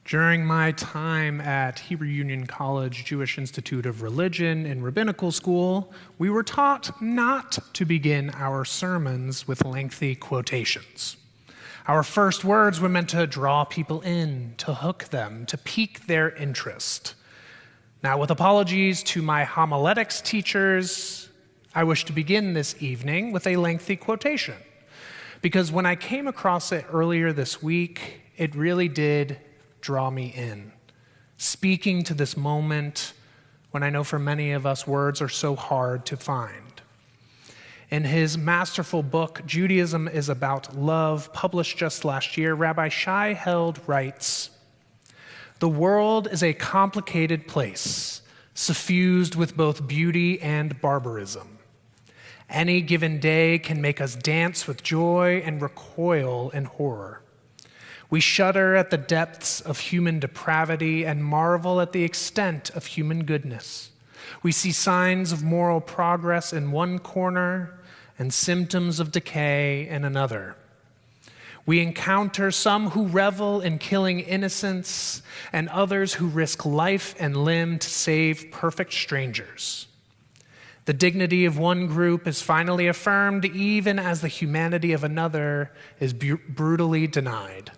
During my time at Hebrew Union College Jewish Institute of Religion in rabbinical school, we were taught not to begin our sermons with lengthy quotations. Our first words were meant to draw people in, to hook them, to pique their interest. Now, with apologies to my homiletics teachers, I wish to begin this evening with a lengthy quotation, because when I came across it earlier this week, it really did draw me in, speaking to this moment when I know for many of us words are so hard to find. In his masterful book, Judaism is About Love, published just last year, Rabbi Shai Held writes, "The world is a complicated place, suffused with both beauty and barbarism. Any given day can make us dance with joy and recoil in horror. We shudder at the depths of human depravity and marvel at the extent of human goodness. We see signs of moral progress in one corner and symptoms of decay in another. We encounter some who revel in killing innocents and others who risk life and limb to save perfect strangers. The dignity of one group is finally affirmed even as the humanity of another is brutally denied.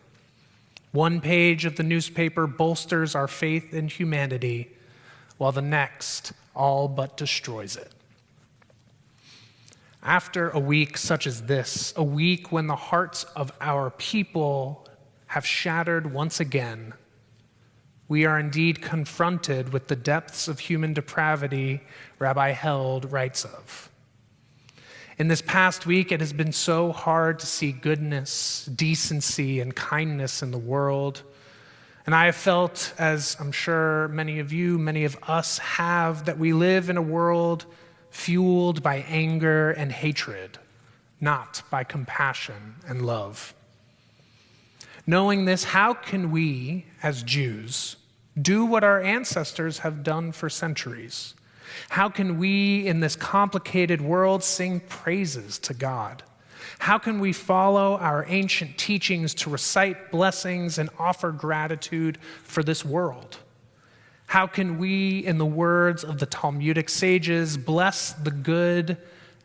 One page of the newspaper bolsters our faith in humanity, while the next all but destroys it." After a week such as this, a week when the hearts of our people have shattered once again, we are indeed confronted with the depths of human depravity Rabbi Held writes of. In this past week, it has been so hard to see goodness, decency, and kindness in the world. And I have felt, as I'm sure many of you, many of us have, that we live in a world fueled by anger and hatred, not by compassion and love. Knowing this, how can we, as Jews, do what our ancestors have done for centuries? How can we, in this complicated world, sing praises to God? How can we follow our ancient teachings to recite blessings and offer gratitude for this world? How can we, in the words of the Talmudic sages, bless the good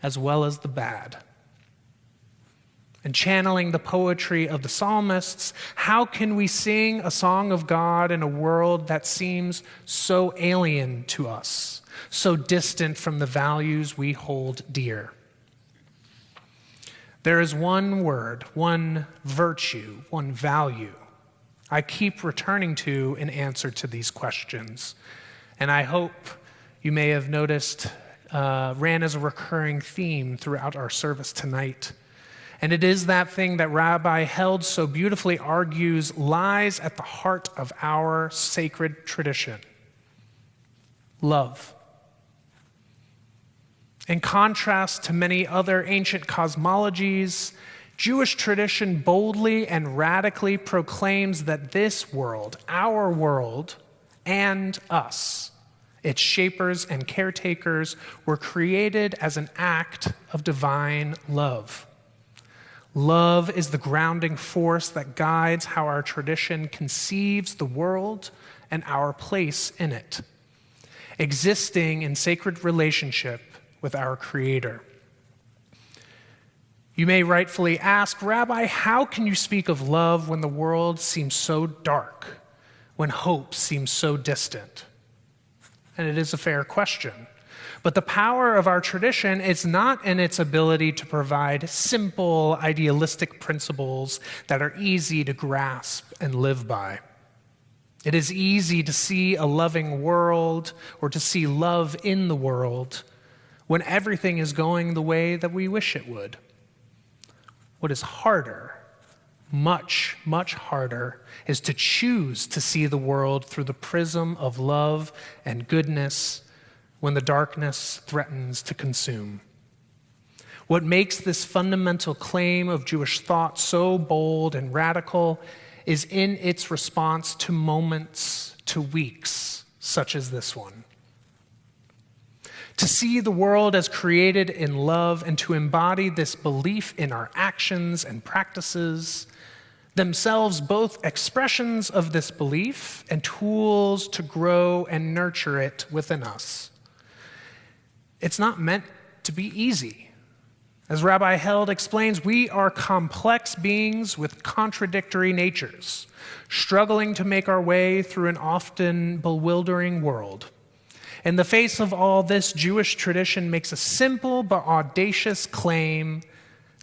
as well as the bad? And channeling the poetry of the psalmists, how can we sing a song of God in a world that seems so alien to us, so distant from the values we hold dear? There is one word, one virtue, one value I keep returning to in answer to these questions, and I hope you may have noticed ran as a recurring theme throughout our service tonight. And it is that thing that Rabbi Held so beautifully argues lies at the heart of our sacred tradition: love. In contrast to many other ancient cosmologies, Jewish tradition boldly and radically proclaims that this world, our world, and us, its shapers and caretakers, were created as an act of divine love. Love is the grounding force that guides how our tradition conceives the world and our place in it, existing in sacred relationship with our Creator. You may rightfully ask, "Rabbi, how can you speak of love when the world seems so dark, when hope seems so distant?" And it is a fair question. But the power of our tradition is not in its ability to provide simple, idealistic principles that are easy to grasp and live by. It is easy to see a loving world or to see love in the world when everything is going the way that we wish it would. What is harder, much, much harder, is to choose to see the world through the prism of love and goodness when the darkness threatens to consume. What makes this fundamental claim of Jewish thought so bold and radical is in its response to moments, to weeks, such as this one. To see the world as created in love and to embody this belief in our actions and practices themselves both expressions of this belief and tools to grow and nurture it within us. It's not meant to be easy. As Rabbi Held explains, we are complex beings with contradictory natures, struggling to make our way through an often bewildering world. In the face of all this, Jewish tradition makes a simple but audacious claim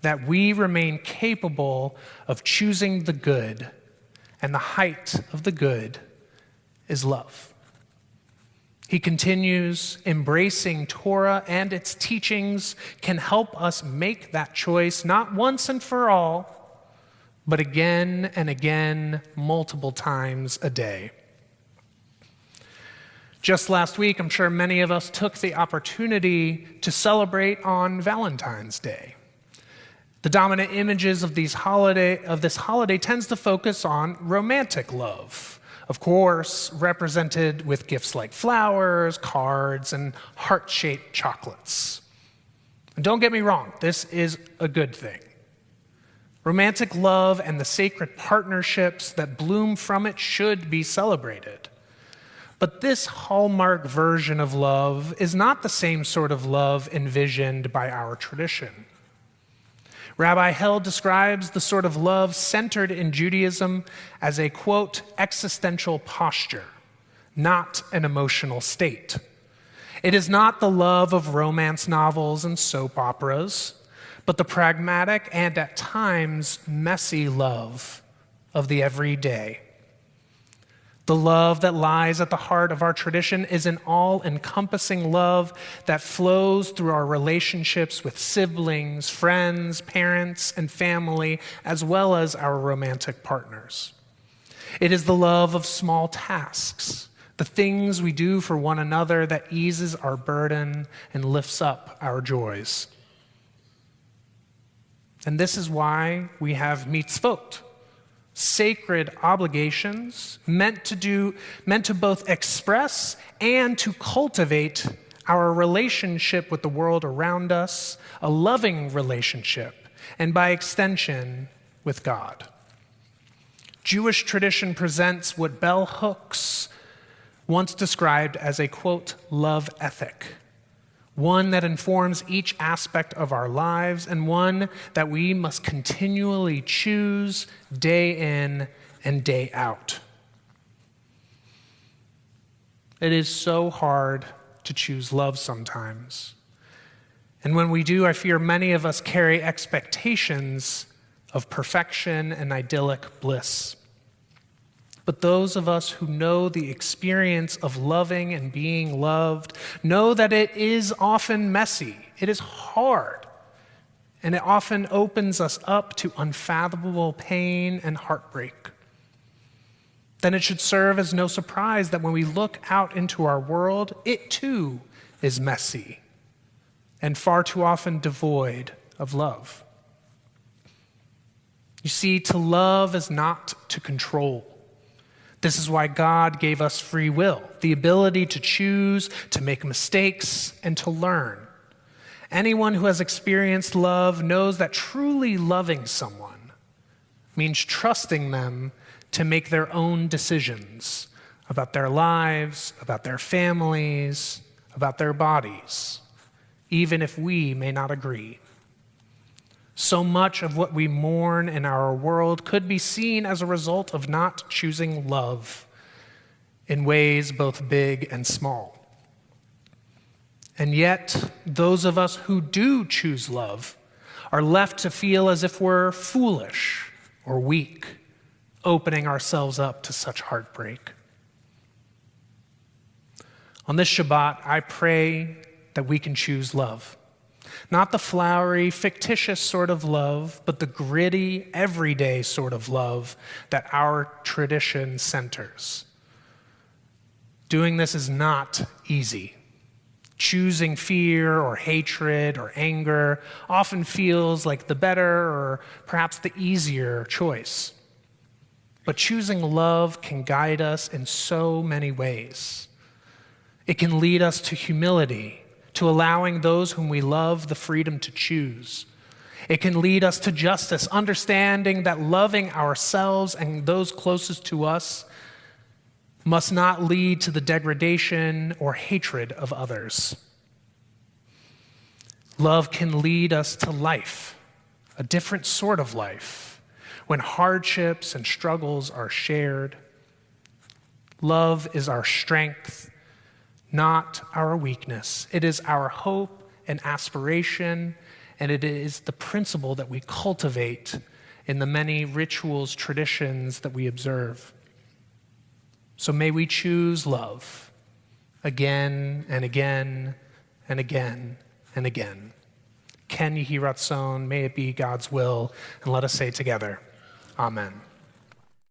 that we remain capable of choosing the good, and the height of the good is love. He continues, embracing Torah and its teachings can help us make that choice not once and for all, but again and again, multiple times a day. Just last week, I'm sure many of us took the opportunity to celebrate on Valentine's Day. The dominant images of this holiday tends to focus on romantic love, of course, represented with gifts like flowers, cards, and heart-shaped chocolates. And don't get me wrong, this is a good thing. Romantic love and the sacred partnerships that bloom from it should be celebrated. But this hallmark version of love is not the same sort of love envisioned by our tradition. Rabbi Held describes the sort of love centered in Judaism as a, quote, existential posture, not an emotional state. It is not the love of romance novels and soap operas, but the pragmatic and at times messy love of the everyday. The love that lies at the heart of our tradition is an all-encompassing love that flows through our relationships with siblings, friends, parents, and family, as well as our romantic partners. It is the love of small tasks, the things we do for one another that eases our burden and lifts up our joys. And this is why we have mitzvot, sacred obligations meant to both express and to cultivate our relationship with the world around us, a loving relationship, and by extension, with God. Jewish tradition presents what bell hooks once described as a, quote, love ethic, one that informs each aspect of our lives and one that we must continually choose day in and day out. It is so hard to choose love sometimes. And when we do, I fear many of us carry expectations of perfection and idyllic bliss. But those of us who know the experience of loving and being loved know that it is often messy, it is hard, and it often opens us up to unfathomable pain and heartbreak. Then it should serve as no surprise that when we look out into our world, it too is messy and far too often devoid of love. You see, to love is not to control. This is why God gave us free will, the ability to choose, to make mistakes, and to learn. Anyone who has experienced love knows that truly loving someone means trusting them to make their own decisions about their lives, about their families, about their bodies, even if we may not agree. So much of what we mourn in our world could be seen as a result of not choosing love in ways both big and small. And yet, those of us who do choose love are left to feel as if we're foolish or weak, opening ourselves up to such heartbreak. On this Shabbat, I pray that we can choose love. Not the flowery, fictitious sort of love, but the gritty, everyday sort of love that our tradition centers. Doing this is not easy. Choosing fear or hatred or anger often feels like the better or perhaps the easier choice. But choosing love can guide us in so many ways. It can lead us to humility, to allowing those whom we love the freedom to choose. It can lead us to justice, understanding that loving ourselves and those closest to us must not lead to the degradation or hatred of others. Love can lead us to life, a different sort of life, when hardships and struggles are shared. Love is our strength, not our weakness. It is our hope and aspiration, and it is the principle that we cultivate in the many rituals, traditions that we observe. So may we choose love again and again and again and again. Ken Yehi Ratzon, may it be God's will, and let us say together, Amen.